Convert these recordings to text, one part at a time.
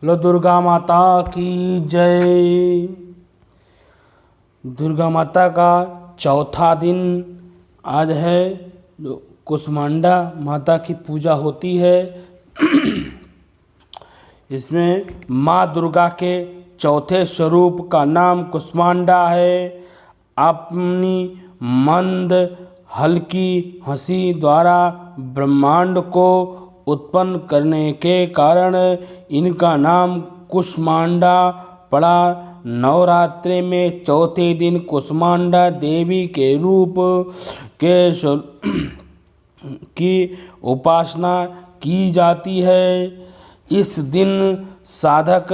बोलो दुर्गा माता की जय। दुर्गा माता का चौथा दिन आज है। कुष्मांडा माता की पूजा होती है। इसमें माँ दुर्गा के चौथे स्वरूप का नाम कुष्मांडा है। अपनी मंद हल्की हंसी द्वारा ब्रह्मांड को उत्पन्न करने के कारण इनका नाम कुष्मांडा पड़ा। नवरात्रि में चौथे दिन कुष्मांडा देवी के रूप के की उपासना की जाती है। इस दिन साधक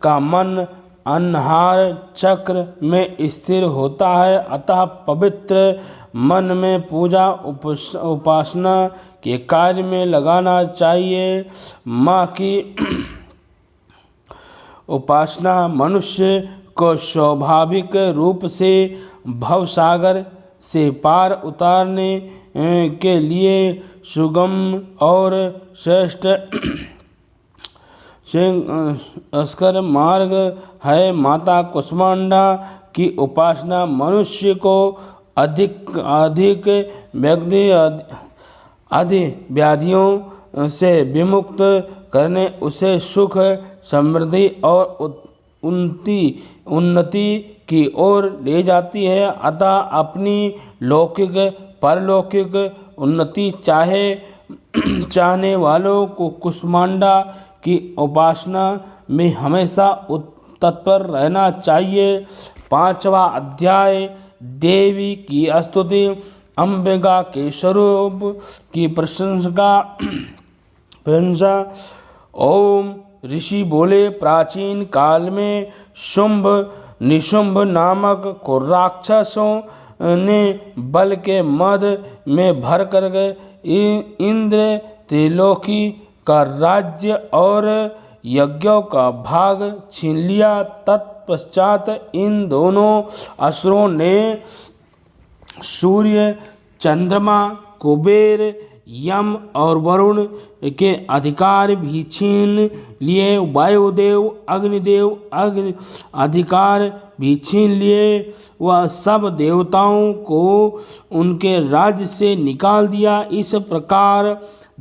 का मन अनाहर चक्र में स्थिर होता है, अतः पवित्र मन में पूजा उपासना के कार्य में लगाना चाहिए। माँ की उपासना मनुष्य को स्वाभाविक रूप से भवसागर से पार उतारने के लिए सुगम और श्रेष्ठ अस्कर मार्ग है। माता कुष्मांडा की उपासना मनुष्य को अधिक व्याधियों से विमुक्त करने, उसे सुख समृद्धि और उन्नति की ओर ले जाती है। अतः अपनी लौकिक परलौकिक उन्नति चाहने वालों को कुष्मांडा की उपासना में हमेशा तत्पर रहना चाहिए। 5वां अध्याय देवी की स्तुति। अंबिका के स्वरूप की प्रशंसा। ओम ऋषि बोले, प्राचीन काल में शुंभ निशुंभ नामक को राक्षसों ने बल के मद में भर कर इंद्र त्रिलोकी का राज्य और यज्ञों का भाग छीन लिया। तत्पश्चात इन दोनों असुरों ने सूर्य, चंद्रमा, कुबेर, यम और वरुण के अधिकार भी छीन लिए। वायुदेव, अग्निदेव अधिकार भी छीन लिए। वह सब देवताओं को उनके राज्य से निकाल दिया। इस प्रकार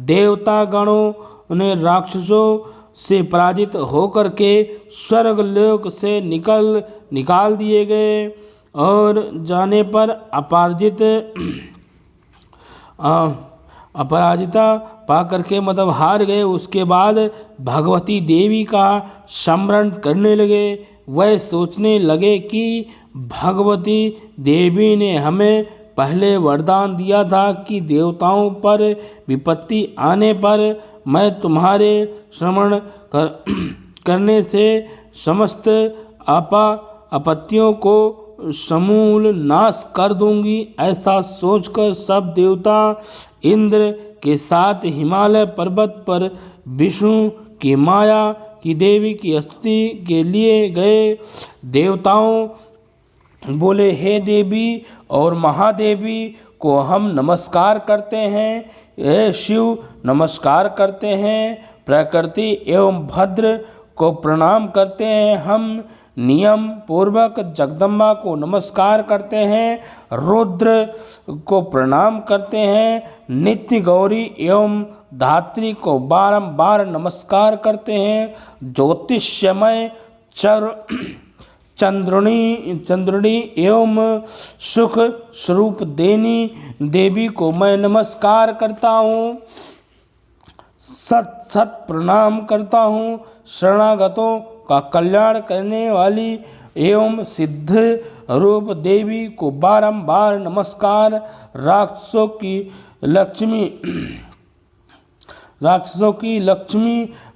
देवता गणों ने राक्षसों से पराजित होकर के स्वर्गलोक से निकाल दिए गए और जाने पर अपराजिता पा करके मतलब हार गए। उसके बाद भगवती देवी का स्मरण करने लगे। वह सोचने लगे कि भगवती देवी ने हमें पहले वरदान दिया था कि देवताओं पर विपत्ति आने पर मैं तुम्हारे श्रवण करने से समस्त आपत्तियों को समूल नाश कर दूंगी। ऐसा सोचकर सब देवता इंद्र के साथ हिमालय पर्वत पर विष्णु की माया की देवी की स्तुति के लिए गए। देवताओं बोले, हे देवी और महादेवी को हम नमस्कार करते हैं। हे शिव नमस्कार करते हैं। प्रकृति एवं भद्र को प्रणाम करते हैं। हम नियम पूर्वक जगदम्बा को नमस्कार करते हैं। रुद्र को प्रणाम करते हैं। नित्य गौरी एवं धात्री को बारंबार नमस्कार करते हैं। ज्योतिषमय चंद्रणी एवं सुख स्वरूप देवी को मैं नमस्कार करता हूँ। सत प्रणाम करता हूँ। शरणागतों का कल्याण करने वाली एवं सिद्ध रूप देवी को बारंबार नमस्कार। राक्षसों की लक्ष्मी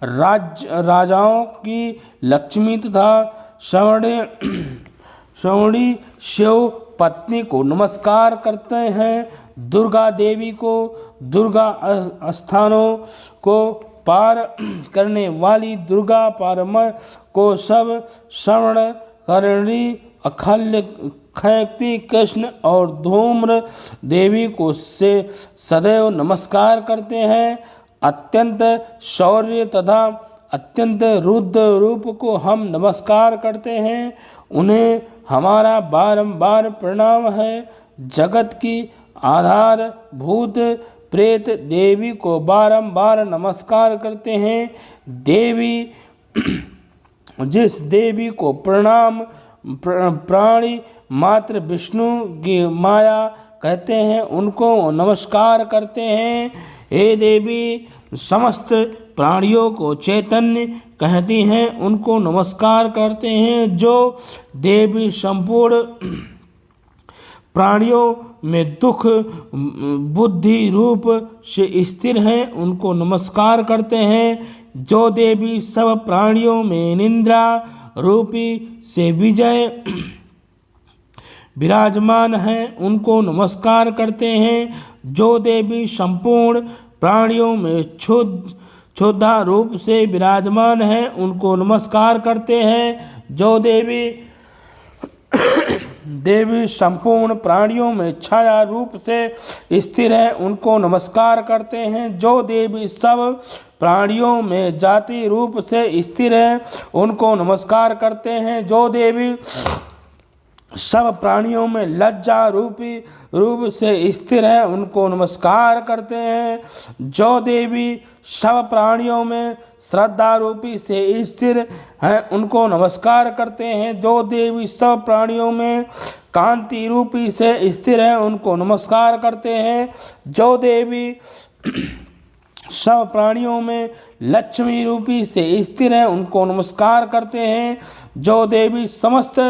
राजाओं की लक्ष्मी तथा श्रवणी शिव पत्नी को नमस्कार करते हैं। दुर्गा देवी को, दुर्गा स्थानों को पार करने वाली दुर्गा पारम को सब श्रवण करणी अखल्य खयती कृष्ण और धूम्र देवी को से सदैव नमस्कार करते हैं। अत्यंत शौर्य तथा अत्यंत रुद्र रूप को हम नमस्कार करते हैं, उन्हें हमारा बारंबार प्रणाम है। जगत की आधारभूत प्रेत देवी को बारंबार नमस्कार करते हैं। देवी जिस देवी को प्रणाम प्राणी मात्र विष्णु की माया कहते हैं, उनको नमस्कार करते हैं। हे देवी, समस्त प्राणियों को चैतन्य कहती हैं, उनको नमस्कार करते हैं। जो देवी संपूर्ण प्राणियों में दुख बुद्धि रूप से स्थिर हैं, उनको नमस्कार करते हैं। जो देवी सब प्राणियों में निंद्रा रूपी से विजय विराजमान हैं, उनको नमस्कार करते हैं। जो देवी संपूर्ण प्राणियों में क्षुधा रूप से विराजमान हैं, उनको नमस्कार करते हैं। जो देवी संपूर्ण प्राणियों में छाया रूप से स्थिर है, उनको नमस्कार करते हैं। जो देवी सब प्राणियों में जाति रूप से स्थिर है, उनको नमस्कार करते हैं। जो देवी सब प्राणियों में लज्जा रूपी रूप से स्थिर है, उनको नमस्कार करते हैं। जो देवी सब प्राणियों में श्रद्धा रूपी से स्थिर है, उनको नमस्कार करते हैं। जो देवी सब प्राणियों में कांति रूपी से स्थिर है, उनको नमस्कार करते हैं। जो देवी सब प्राणियों में लक्ष्मी रूपी से स्थिर है, उनको नमस्कार करते हैं। जो देवी समस्त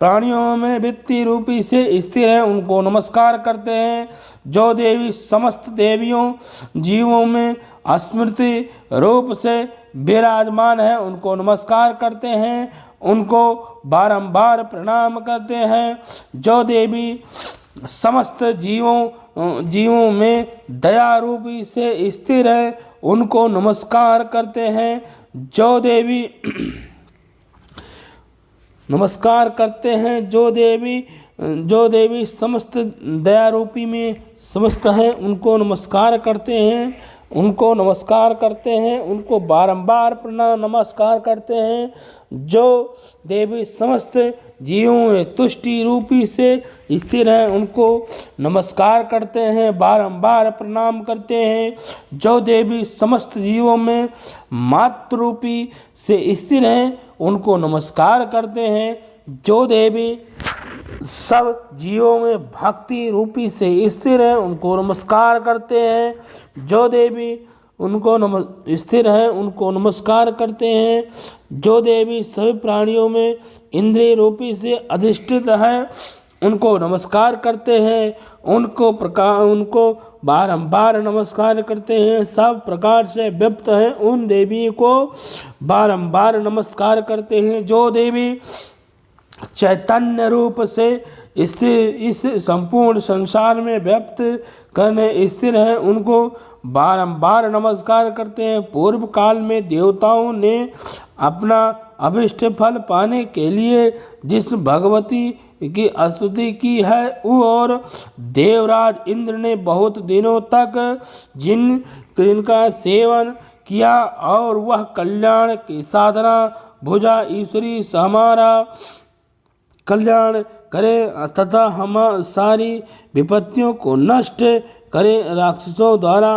प्राणियों में वृत्ति रूपी से स्थिर है, उनको नमस्कार करते हैं। जो देवी समस्त देवियों जीवों में स्मृति रूप से विराजमान है, उनको नमस्कार करते हैं, उनको बारंबार प्रणाम करते हैं। जो देवी समस्त जीवों में दया रूपी से स्थिर है, उनको नमस्कार करते हैं। जो देवी नमस्कार करते हैं। जो देवी समस्त दया रूपी में समस्त हैं, उनको नमस्कार करते हैं, उनको नमस्कार करते हैं, उनको बारंबार प्रणाम नमस्कार करते हैं। जो देवी समस्त जीवों में तुष्टि रूपी से स्थिर हैं, उनको नमस्कार करते हैं, बारंबार प्रणाम करते हैं। जो देवी समस्त जीवों में मातृ रूपी से स्थिर हैं, उनको नमस्कार करते हैं। जो देवी सब जीवों में भक्ति रूपी से स्थिर है, उनको नमस्कार करते हैं। जो देवी उनको स्थिर है, उनको नमस्कार करते हैं। जो देवी सभी प्राणियों में इंद्रिय रूपी से अधिष्ठित है, उनको नमस्कार करते हैं, उनको बारंबार नमस्कार करते हैं। सब प्रकार से व्यक्त हैं, उन देवी को बारंबार नमस्कार करते हैं। जो देवी चैतन्य रूप से स्थिर इस संपूर्ण संसार में व्यक्त करने स्थिर है, उनको बारंबार नमस्कार करते हैं। पूर्व काल में देवताओं ने अपना अभिष्ट फल पाने के लिए जिस भगवती की स्तुति की है, और देवराज इंद्र ने बहुत दिनों तक जिनका सेवन किया, और वह कल्याण की साधना भुजा ईश्वरी हमारा कल्याण करे तथा हम सारी विपत्तियों को नष्ट करे। राक्षसों द्वारा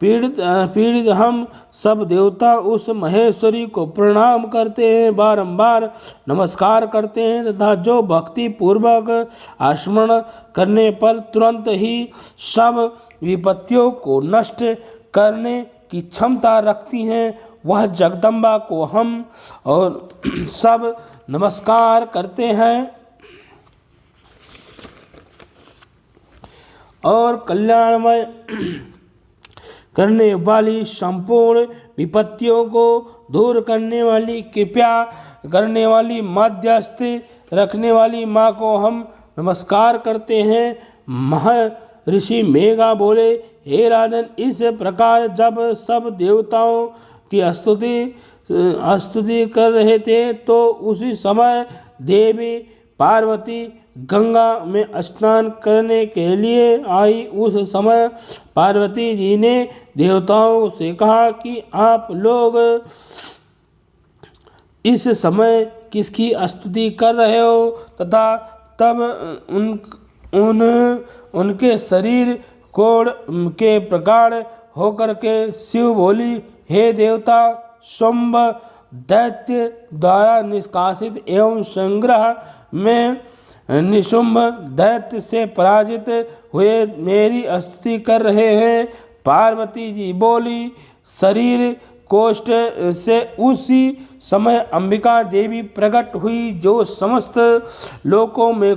पीड़ित हम सब देवता उस महेश्वरी को प्रणाम करते हैं, बारंबार नमस्कार करते हैं, तथा जो भक्ति पूर्वक स्मरण करने पर तुरंत ही सब विपत्तियों को नष्ट करने की क्षमता रखती हैं, वह जगदम्बा को हम और सब नमस्कार करते हैं। और कल्याणमय करने वाली संपूर्ण विपत्तियों को दूर करने वाली, कृपा करने वाली, मध्यस्थ रखने वाली माँ को हम नमस्कार करते हैं। महर्षि मेघा बोले, हे राजन, इस प्रकार जब सब देवताओं की स्तुति कर रहे थे, तो उसी समय देवी पार्वती गंगा में स्नान करने के लिए आई। उस समय पार्वती जी ने देवताओं से कहा कि आप लोग इस समय किसकी स्तुति कर रहे हो? तथा तब उनके शरीर कोढ़ के प्रगाढ़ होकर के शिव बोली, हे देवता शुंभ दैत्य द्वारा निष्कासित एवं संग्रह में निशुंभ दैत्य से पराजित हुए मेरी स्तुति कर रहे हैं। पार्वती जी बोली, शरीर कोष्ठ से उसी समय अंबिका देवी प्रकट हुई जो समस्त लोकों में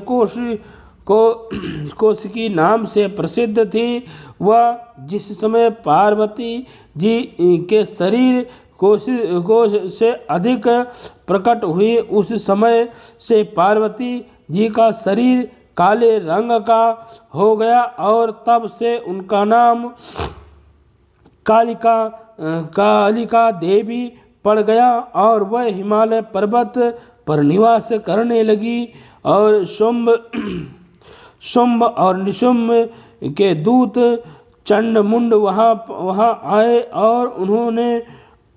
कोशिकी नाम से प्रसिद्ध थी। वह जिस समय पार्वती जी के शरीर कोश से अधिक प्रकट हुई, उस समय से पार्वती जी का शरीर काले रंग का हो गया और तब से उनका नाम कालिका देवी पड़ गया और वह हिमालय पर्वत पर निवास करने लगी। और शुंभ और निशुंभ के दूत चंडमुंड वहाँ आए और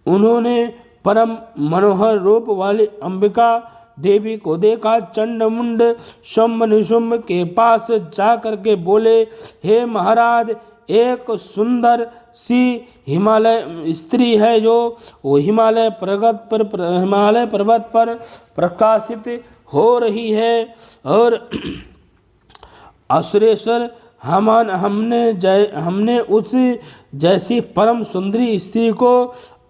उन्होंने परम मनोहर रूप वाली अंबिका देवी को देखा। चंडमुंड शुंभ निशुंभ के पास जा करके बोले, हे महाराज, एक सुंदर सी हिमालय स्त्री है जो वो हिमालय पर्वत पर प्रकाशित हो रही है और असुरेश्वर हमने उस जैसी परम सुंदरी स्त्री को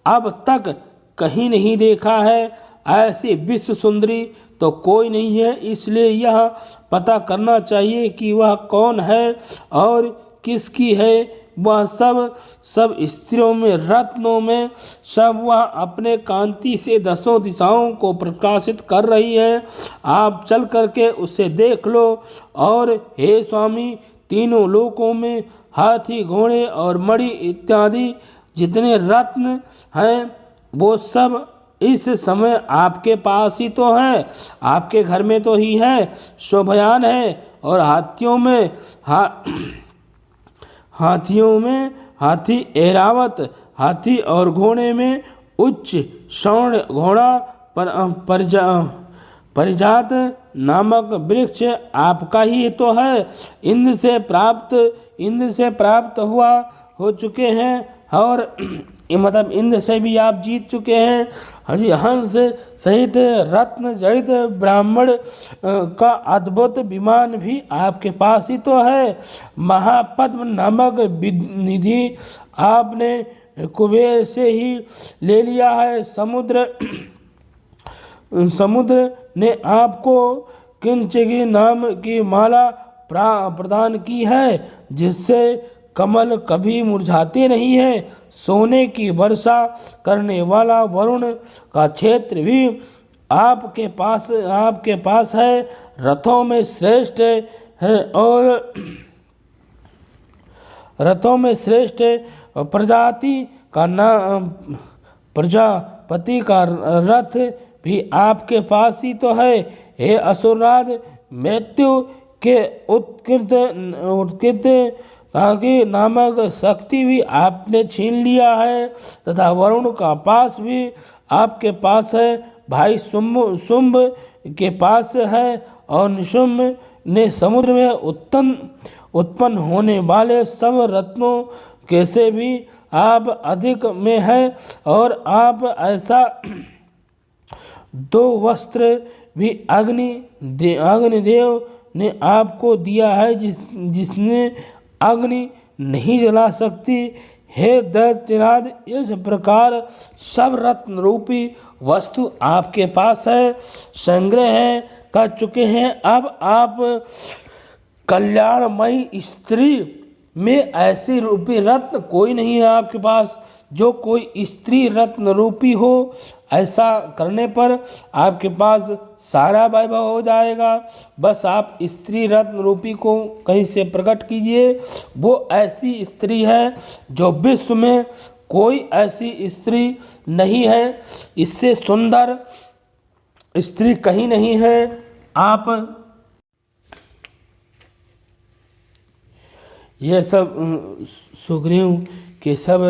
अब तक कहीं नहीं देखा है। ऐसी विश्व सुंदरी तो कोई नहीं है, इसलिए यह पता करना चाहिए कि वह कौन है और किसकी है। वह सब स्त्रियों में, रत्नों में सब वह अपने कांति से दसों दिशाओं को प्रकाशित कर रही है। आप चल करके उसे देख लो। और हे स्वामी, तीनों लोकों में हाथी, घोड़े और मणि इत्यादि जितने रत्न हैं वो सब इस समय आपके पास ही तो हैं, आपके घर में तो ही है, शोभयान है। और हाथियों में हाथी ऐरावत, हाथी और घोड़े में उच्च स्वर्ण घोड़ा परिजात नामक वृक्ष आपका ही तो है। इंद्र से प्राप्त हो चुके हैं और मतलब इंद्र से भी आप जीत चुके हैं। हंस सहित रत्न जड़ित ब्राह्मण का अद्भुत विमान भी आपके पास ही तो है। महापद्म नामक निधि आपने कुबेर से ही ले लिया है। समुद्र ने आपको किंचगी नाम की माला प्रदान की है, जिससे कमल कभी मुरझाते नहीं है। सोने की वर्षा करने वाला वरुण का क्षेत्र भी आपके पास है। रथों में श्रेष्ठ है और प्रजापति का रथ भी आपके पास ही तो है। हे असुरराज, मृत्यु के उत्कृत ताकि नामक शक्ति भी आपने छीन लिया है तथा वरुण का पास भी आपके पास है। भाई शुंभ के पास है और निशुंभ ने समुद्र में उत्पन्न होने वाले सब रत्नों के से भी आप अधिक में है। और आप ऐसा दो वस्त्र भी अग्निदेव ने आपको दिया है जिसने अग्नि नहीं जला सकती। हे दैत्यराज, इस प्रकार सब रत्न रूपी वस्तु आपके पास है, संग्रह कर चुके हैं। अब आप कल्याणमयी स्त्री में ऐसी रूपी रत्न कोई नहीं है आपके पास जो कोई स्त्री रत्न रूपी हो। ऐसा करने पर आपके पास सारा वैभव हो जाएगा। बस आप स्त्री रत्न रूपी को कहीं से प्रकट कीजिए। वो ऐसी स्त्री है जो विश्व में कोई ऐसी स्त्री नहीं है, इससे सुंदर स्त्री कहीं नहीं है। आप ये सब सुग्रीव के सब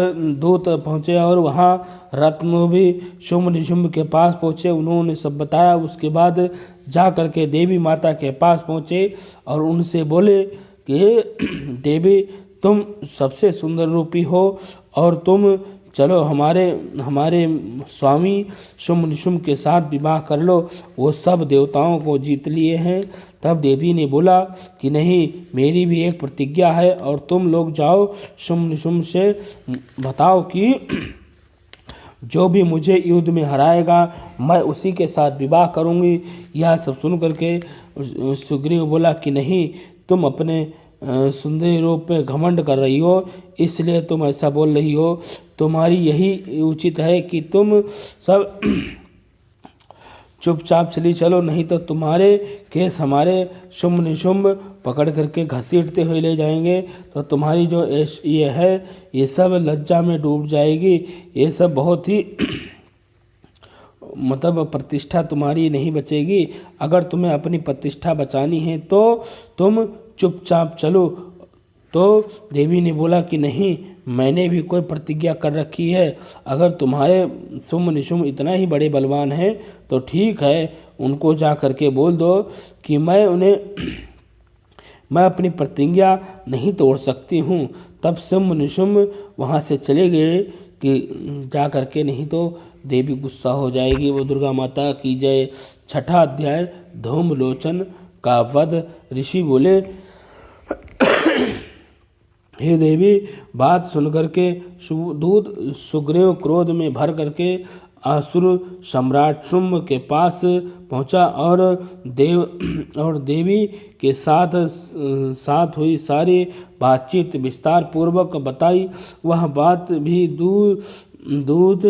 दूत पहुँचे और वहाँ रत्न भी शुंभ निशुंभ के पास पहुँचे। उन्होंने सब बताया। उसके बाद जा कर के देवी माता के पास पहुँचे और उनसे बोले कि देवी तुम सबसे सुंदर रूपी हो और तुम चलो हमारे स्वामी शुंभ निशुंभ के साथ विवाह कर लो, वो सब देवताओं को जीत लिए हैं। तब देवी ने बोला कि नहीं, मेरी भी एक प्रतिज्ञा है और तुम लोग जाओ शुंभ निशुंभ से बताओ कि जो भी मुझे युद्ध में हराएगा मैं उसी के साथ विवाह करूंगी। यह सब सुन करके सुग्रीव बोला कि नहीं, तुम अपने सुंदर रूप पे घमंड कर रही हो, इसलिए तुम ऐसा बोल रही हो। तुम्हारी यही उचित है कि तुम सब चुपचाप चली चलो, नहीं तो तुम्हारे केस हमारे शुंभ निशुंभ पकड़ करके घसीटते हुए ले जाएंगे, तो तुम्हारी जो ये है ये सब लज्जा में डूब जाएगी। ये सब बहुत ही मतलब प्रतिष्ठा तुम्हारी नहीं बचेगी। अगर तुम्हें अपनी प्रतिष्ठा बचानी है तो तुम चुपचाप चलो। तो देवी ने बोला कि नहीं, मैंने भी कोई प्रतिज्ञा कर रखी है। अगर तुम्हारे शुंभ निशुंभ इतना ही बड़े बलवान हैं तो ठीक है, उनको जा करके बोल दो कि मैं अपनी प्रतिज्ञा नहीं तोड़ सकती हूँ। तब शुंभ निशुंभ वहाँ से चले गए कि जा करके, नहीं तो देवी गुस्सा हो जाएगी। वो दुर्गा माता की जय। 6ठा अध्याय धूम्रलोचन का वध। ऋषि बोले, हे देवी, बात सुनकर के दूत सुग्रीव क्रोध में भर करके असुर सम्राट शुंभ के पास पहुंचा और देवी के साथ हुई सारी बातचीत विस्तार पूर्वक बताई। वह बात भी दूत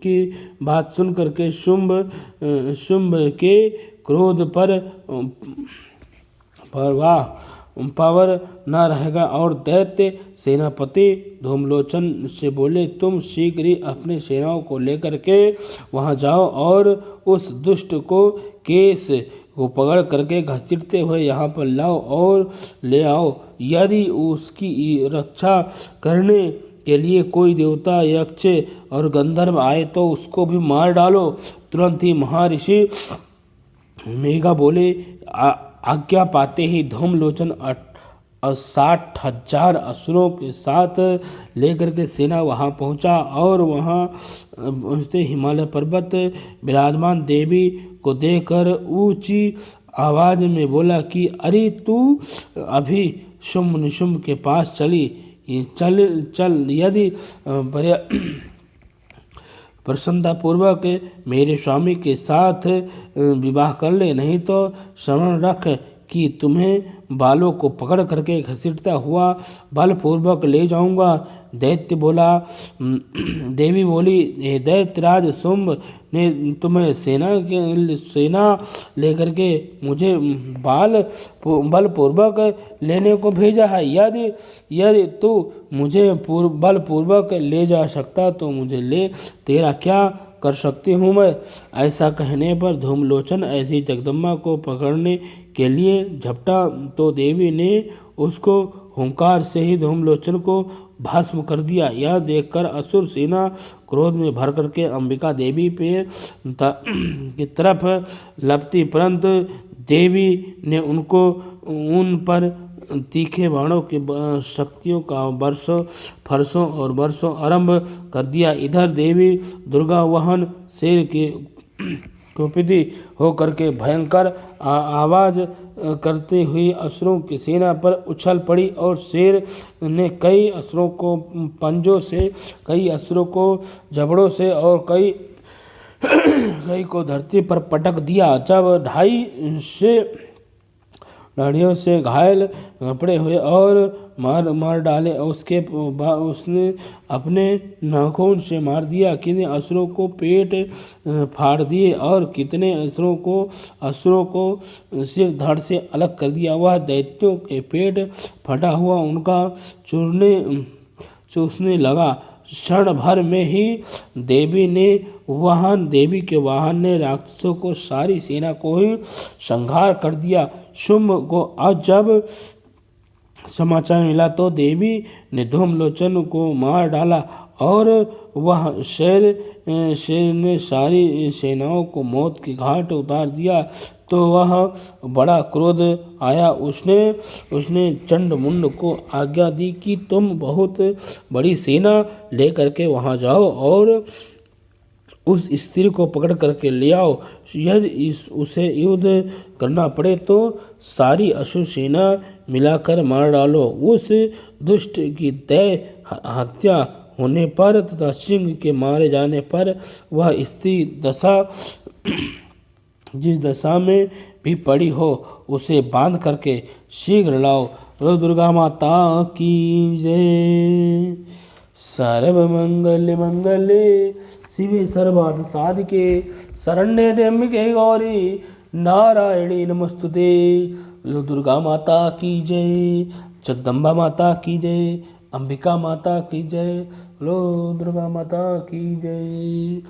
की बात सुन करके शुंभ के क्रोध पर पावर न रहेगा और दैत्य सेनापति धूम्रलोचन से बोले, तुम शीघ्र ही अपने सेनाओं को लेकर के वहां जाओ और उस दुष्ट को केस को पकड़ करके घसीटते हुए यहाँ पर लाओ और ले आओ। यदि उसकी रक्षा करने के लिए कोई देवता, यक्ष और गंधर्व आए तो उसको भी मार डालो। तुरंत ही महर्षि मेघा बोले, आज्ञा पाते ही धूम्रलोचन 60,000 असुरों के साथ लेकर के सेना वहां पहुंचा और वहां पहुंचते हिमालय पर्वत विराजमान देवी को देखकर ऊंची आवाज में बोला कि अरे तू अभी शुंभ निशुंभ के पास चल यदि प्रसन्नतापूर्वक मेरे स्वामी के साथ विवाह कर ले, नहीं तो स्मरण रख कि तुम्हें बालों को पकड़ करके घसीटता हुआ बलपूर्वक ले जाऊंगा। दैत्य बोला, देवी बोली, हे दैत्यराज शुंभ ने तुम्हें सेना लेकर के मुझे बलपूर्वक लेने को भेजा है। यदि तू मुझे बलपूर्वक ले जा सकता तो मुझे ले, तेरा क्या कर सकती हूँ मैं। ऐसा कहने पर धूम्रलोचन ऐसी जगदम्बा को पकड़ने के लिए झपटा तो देवी ने उसको हुंकार से ही धूम्रलोचन को भस्म कर दिया। यह देखकर असुर सेना क्रोध में भर करके अंबिका देवी पे की तरफ लपटी, परंतु देवी ने उन पर तीखे बाणों के शक्तियों का वर्षों आरंभ कर दिया। इधर देवी दुर्गा वाहन शेर के कुपित होकर के भयंकर आवाज करते हुई असुरों की सेना पर उछल पड़ी और शेर ने कई असुरों को पंजों से, कई असुरों को जबड़ों से और कई को धरती पर पटक दिया। जब 250 लड़ियों से घायल पड़े हुए और मार डाले, उसने अपने नाखून से मार दिया। कितने असुरों को पेट फाड़ दिए और कितने असुरों को सिर धड़ से अलग कर दिया। वह दैत्यों के पेट फटा हुआ उनका चूसने लगा। क्षण भर में ही देवी के वाहन ने राक्षसों को, सारी सेना को ही संहार कर दिया। शुंभ को जब समाचार मिला तो देवी ने धूमलोचन को मार डाला और वह शेर ने सारी सेनाओं को मौत के घाट उतार दिया। तो वह बड़ा क्रोध आया। उसने चंडमुंड को आज्ञा दी कि तुम बहुत बड़ी सेना लेकर के वहाँ जाओ और उस स्त्री को पकड़ करके ले आओ। यदि उसे युद्ध करना पड़े तो सारी असुर सेना मिलाकर मार डालो। उस दुष्ट की तय हत्या होने पर तथा सिंह के मारे जाने पर वह स्त्री जिस दशा में भी पड़ी हो उसे बांध करके शीघ्र लाओ। बोलो दुर्गा माता की जय। सर्व मंगल मंगले शिवे सर्वार्थ साधिके शरण्ये त्र्यंबके गौरी नारायणी नमस्तुते। बोलो दुर्गा माता की जय, जगदम्बा माता की जय, अंबिका माता की जय। बोलो दुर्गा माता की जय।